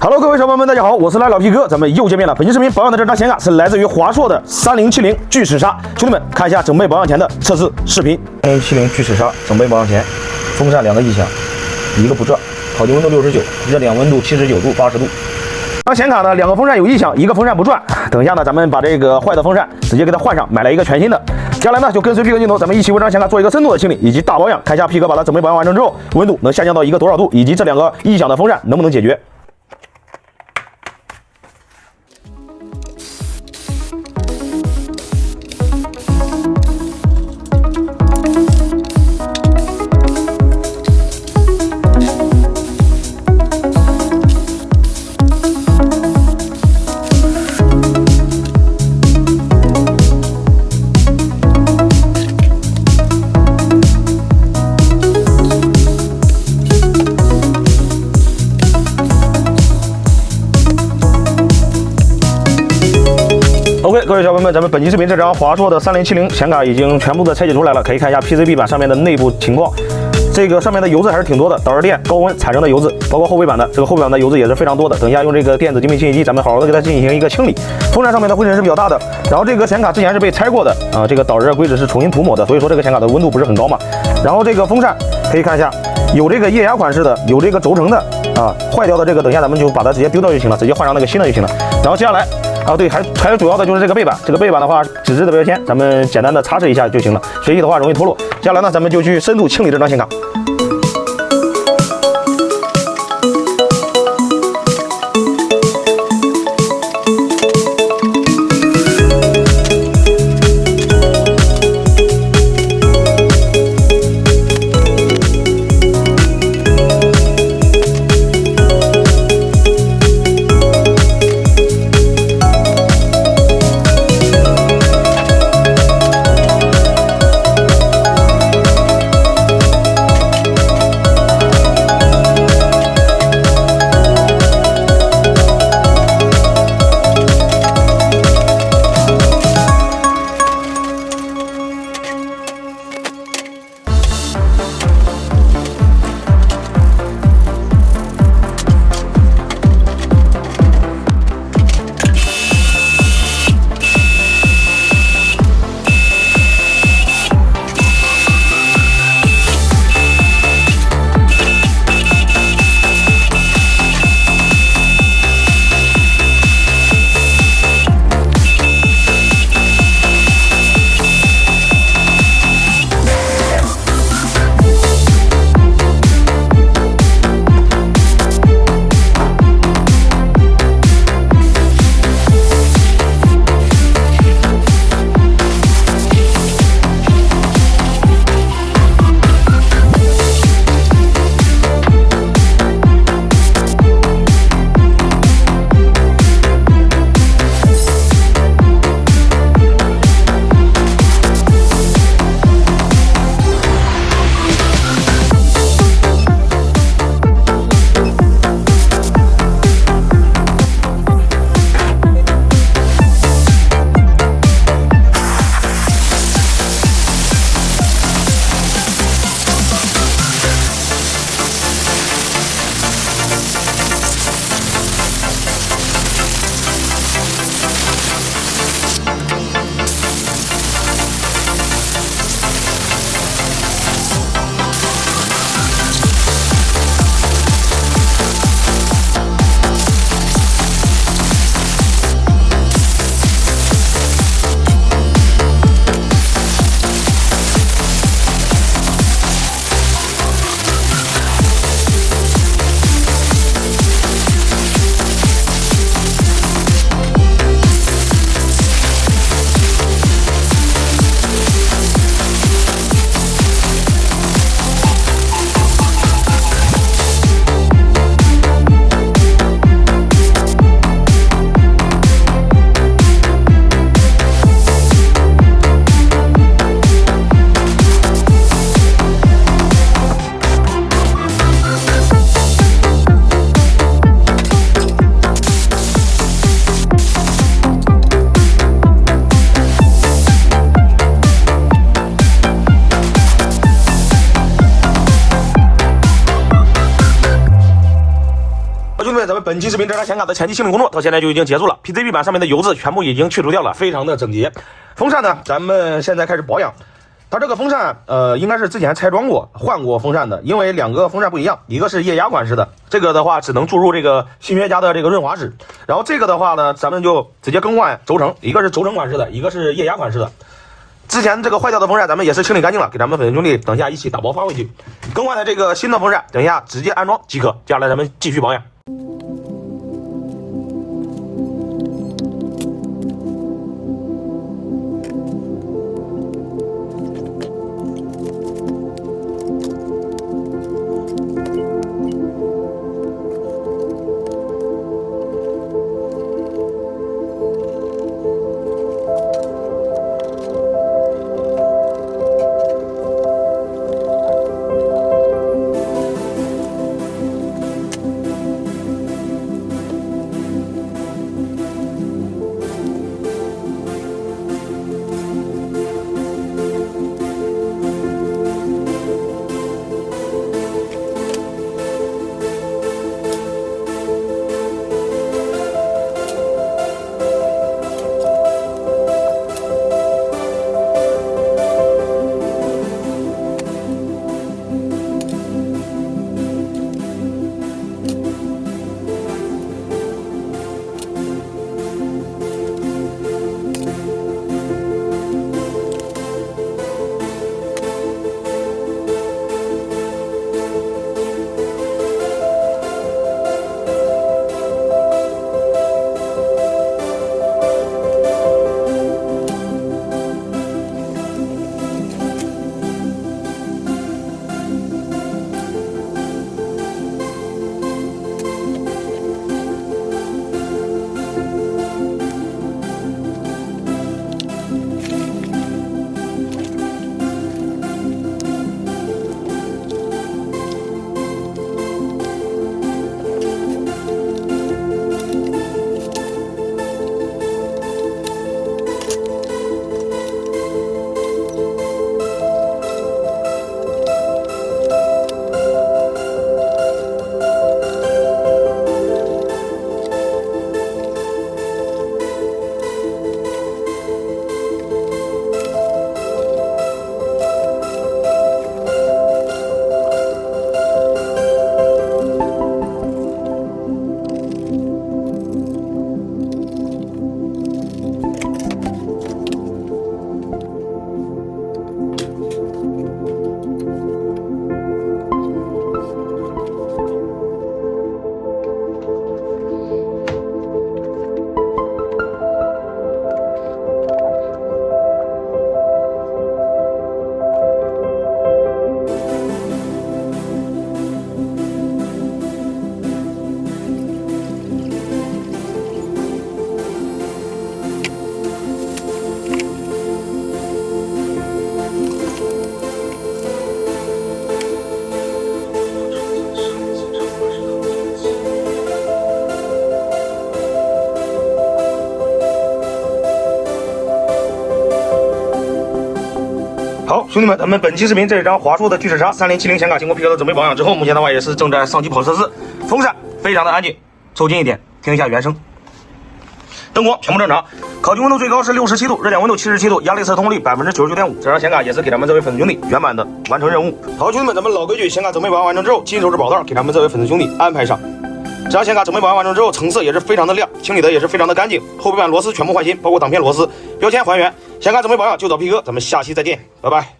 Hello， 各位小伙伴们，大家好，我是老P哥，咱们又见面了。本期视频保养的这张显卡是来自于华硕的3070巨齿鲨，兄弟们看一下整备保养前的测试视频。3070巨齿鲨整备保养前，风扇2个异响，一个不转，烤机温度69，热点温度79度、80度。这张显卡呢，2个风扇有异响，一个风扇不转。等一下呢，咱们把这个坏的风扇直接给它换上，买了一个全新的。接下来呢，就跟随 P 哥镜头，咱们一起为这张显卡做一个深度的清理以及大保养，看一下 P 哥把它整备保养完成之后，温度能下降到一个多少度，以及这2个异响的风扇能不能解决。OK， 各位小伙伴们，咱们本期视频这张华硕的3070显卡已经全部的拆解出来了，可以看一下 PCB 板上面的内部情况。这个上面的油渍还是挺多的，导热垫高温产生的油渍，包括后背板的这个后背板的油渍也是非常多的。等一下用这个电子精密清洗机，咱们好好的给它进行一个清理。风扇上面的灰尘是比较大的，然后这个显卡之前是被拆过的啊，这个导热硅脂是重新涂抹的，所以说这个显卡的温度不是很高嘛。然后这个风扇可以看一下，有这个液压款式的，有这个轴承的啊，坏掉的这个等一下咱们就把它直接丢掉就行了，直接换上那个新的就行了。然后接下来。对，还有主要的就是这个背板，这个背板的话，纸质的标签，咱们简单的擦拭一下就行了，随意的话容易脱落。接下来呢，咱们就去深度清理这张显卡。本期视频这张显卡的前期清理工作到现在就已经结束了 ，PCB 板上面的油渍全部已经去除掉了，非常的整洁。风扇呢，咱们现在开始保养。它这个风扇，应该是之前拆装过、换过风扇的，因为两个风扇不一样，一个是液压款式的，这个的话只能注入这个新学家的这个润滑脂，然后这个的话呢，咱们就直接更换轴承，一个是轴承款式的，一个是液压款式的。之前这个坏掉的风扇咱们也是清理干净了，给咱们粉丝兄弟等一下一起打包发回去。更换的这个新的风扇，等一下直接安装即可。接下来咱们继续保养。好，兄弟们，咱们本期视频这张华硕的巨齿鲨3070显卡经过皮革的准备保养之后，目前的话也是正在上机跑测试。风扇非常的安静，凑近一点听一下原声。灯光全部正常，烤机温度最高是67度，热点温度77度，压力测通力99.5%。这张显卡也是给咱们这位粉丝兄弟圆满的完成任务。好，兄弟们，咱们老规矩，显卡准备保养完成之后，金手指宝套给咱们这位粉丝兄弟安排上。这张显卡准备保养完成之后，成色也是非常的亮，清理的也是非常的干净。后背板螺丝全部换新，包括挡片螺丝，标签还原。显卡准备保养就找 P 哥，咱们下期再见，拜拜。